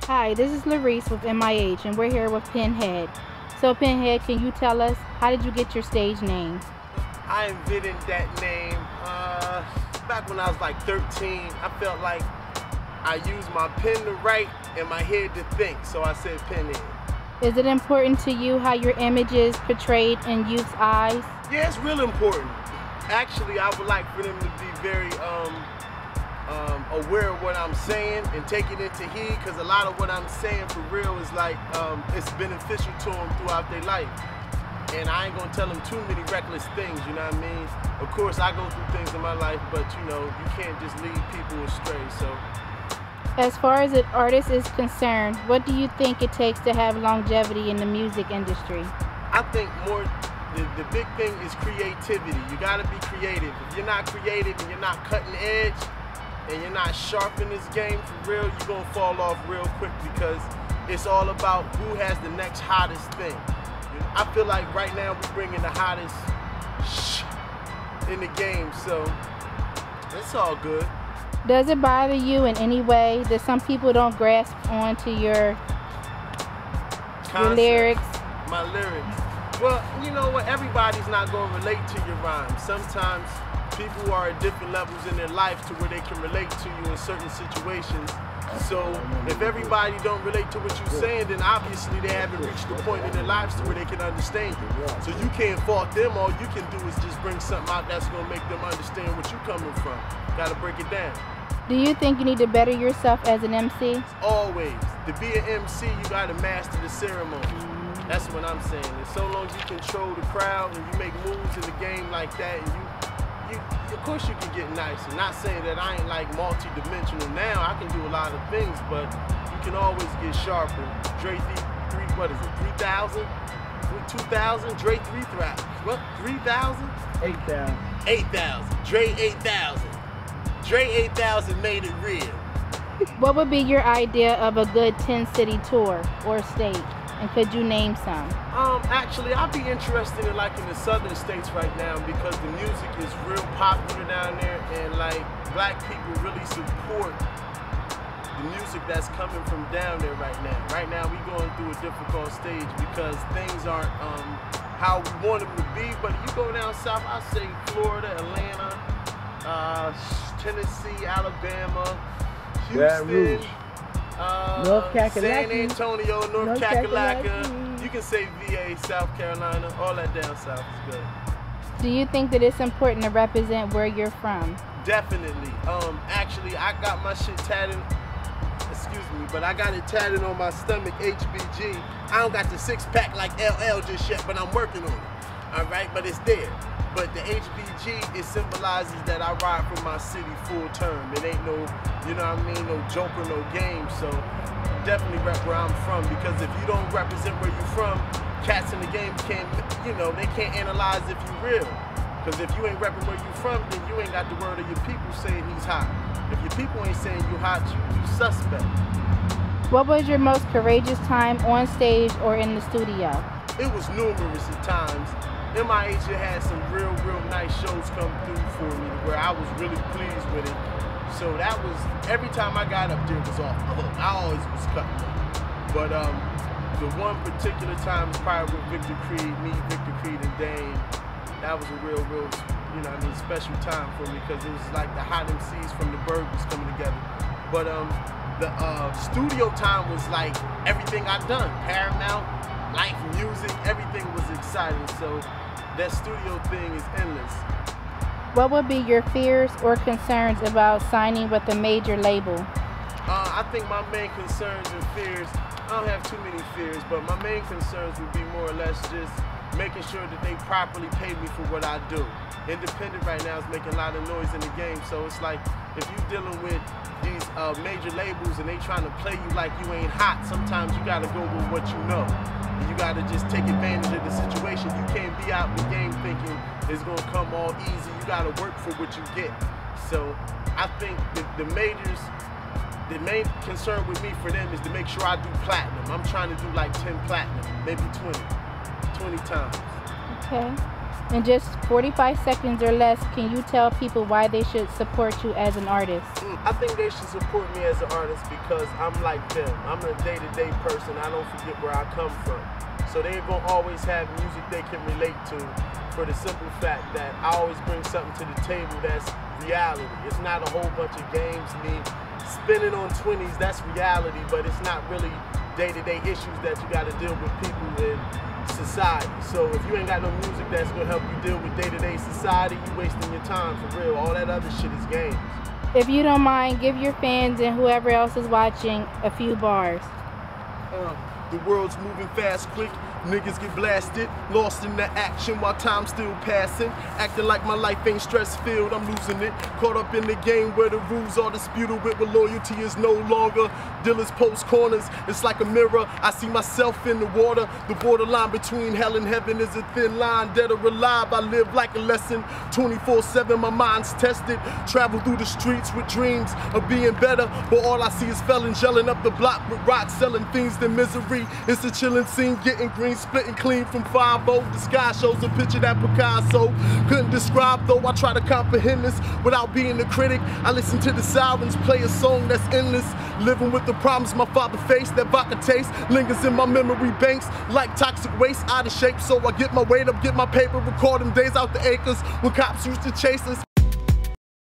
Hi, this is Larice with MIH, and we're here with Penhead. So, Penhead, can you tell us, how did you get your stage name? I invented that name back when I was like 13. I felt like I used my pen to write and my head to think, so I said Penhead. Is it important to you how your image is portrayed in youth's eyes? Yeah, it's real important. Actually, I would like for them to be very aware of what I'm saying and take it into heed, because a lot of what I'm saying for real is like, it's beneficial to them throughout their life. And I ain't gonna tell them too many reckless things, you know what I mean? Of course, I go through things in my life, but you know, you can't just lead people astray, so. As far as an artist is concerned, what do you think it takes to have longevity in the music industry? I think the big thing is creativity. You gotta be creative. If you're not creative and you're not cutting edge and you're not sharp in this game for real, you're gonna fall off real quick, because it's all about who has the next hottest thing. I feel like right now we're bringing the hottest in the game, so it's all good. Does it bother you in any way that some people don't grasp onto your lyrics? My lyrics. Well, you know what? Everybody's not going to relate to your rhymes. Sometimes people are at different levels in their life to where they can relate to you in certain situations. So if everybody don't relate to what you're saying, then obviously they haven't reached the point in their lives to where they can understand you. So you can't fault them. All you can do is just bring something out that's going to make them understand what you're coming from. Got to break it down. Do you think you need to better yourself as an MC? Always. To be an MC, you got to master the ceremony. That's what I'm saying. And so long as you control the crowd and you make moves in the game like that, and of course you can get nicer. Not saying that I ain't like multi-dimensional now. I can do a lot of things, but you can always get sharper. Dre, what is it, 3,000? 2,000? Dre 3,000. What, 3,000? 8,000. 8,000. Dre 8,000. Dre 8,000 made it real. What would be your idea of a good 10-city tour or state? And could you name some? Actually, I'd be interested in like in the southern states right now, because the music is real popular down there, and like black people really support the music that's coming from down there right now. Right now, we're going through a difficult stage because things aren't how we want them to be. But if you go down south, I say Florida, Atlanta, Tennessee, Alabama, Houston. North Kakalaki. San Antonio, North Kakalaki. You can say VA, South Carolina, all that down south is good. Do you think that it's important to represent where you're from? Definitely. Actually, I got my shit tatted, but I got it tatted on my stomach, HBG. I don't got the six-pack like LL just yet, but I'm working on it. All right, but it's there. But the HBG, it symbolizes that I ride for my city full term. It ain't no, you know what I mean, no joke or no game. So definitely rep where I'm from, because if you don't represent where you're from, cats in the game can't, you know, they can't analyze if you're real. Because if you ain't repping where you're from, then you ain't got the word of your people saying he's hot. If your people ain't saying you hot, you suspect. What was your most courageous time on stage or in the studio? It was numerous at times. MIH had some real nice shows come through for me where I was really pleased with it. So that was, every time I got up there was off. I always was cutting up. But the one particular time was probably with Victor Creed, me, Victor Creed, and Dane. That was a real, you know what I mean, special time for me, because it was like the hot MCs from the Berg was coming together. But the studio time was like everything I'd done. Paramount, life, music, everything was exciting. So that studio thing is endless. What would be your fears or concerns about signing with a major label? I think my main concerns and fears, I don't have too many fears, but my main concerns would be more or less just making sure that they properly pay me for what I do. Independent right now is making a lot of noise in the game, so it's like if you're dealing with these major labels and they trying to play you like you ain't hot, sometimes you gotta go with what you know. And you gotta just take advantage of the situation. You can't be out in the game thinking it's gonna come all easy. You gotta work for what you get. So I think the majors, the main concern with me for them is to make sure I do platinum. I'm trying to do like 10 platinum, maybe 20 times. Okay. In just 45 seconds or less, can you tell people why they should support you as an artist? I think they should support me as an artist because I'm like them. I'm a day-to-day person. I don't forget where I come from. So they're going to always have music they can relate to for the simple fact that I always bring something to the table that's reality. It's not a whole bunch of games, me spinning on 20s, that's reality, but it's not really day-to-day issues that you got to deal with people in society. So if you ain't got no music that's going to help you deal with day-to-day society, you wasting your time for real. All that other shit is games. If you don't mind, give your fans and whoever else is watching a few bars. The world's moving fast, quick. Niggas get blasted, lost in the action while time's still passing. Acting like my life ain't stress-filled, I'm losing it. Caught up in the game where the rules are disputed with, where loyalty is no longer. Dealers post corners, it's like a mirror. I see myself in the water. The borderline between hell and heaven is a thin line. Dead or alive, I live like a lesson. 24/7, my mind's tested. Travel through the streets with dreams of being better, but all I see is felons yelling up the block with rocks, selling things to misery. It's a chilling scene, getting green, splitting clean from 5-0. The sky shows a picture that Picasso couldn't describe, though I try to comprehend this without being a critic. I listen to the sirens play a song that's endless, living with the problems my father faced. That vodka taste lingers in my memory banks like toxic waste, out of shape. So I get my weight up, get my paper, record them days out the acres when cops used to chase us.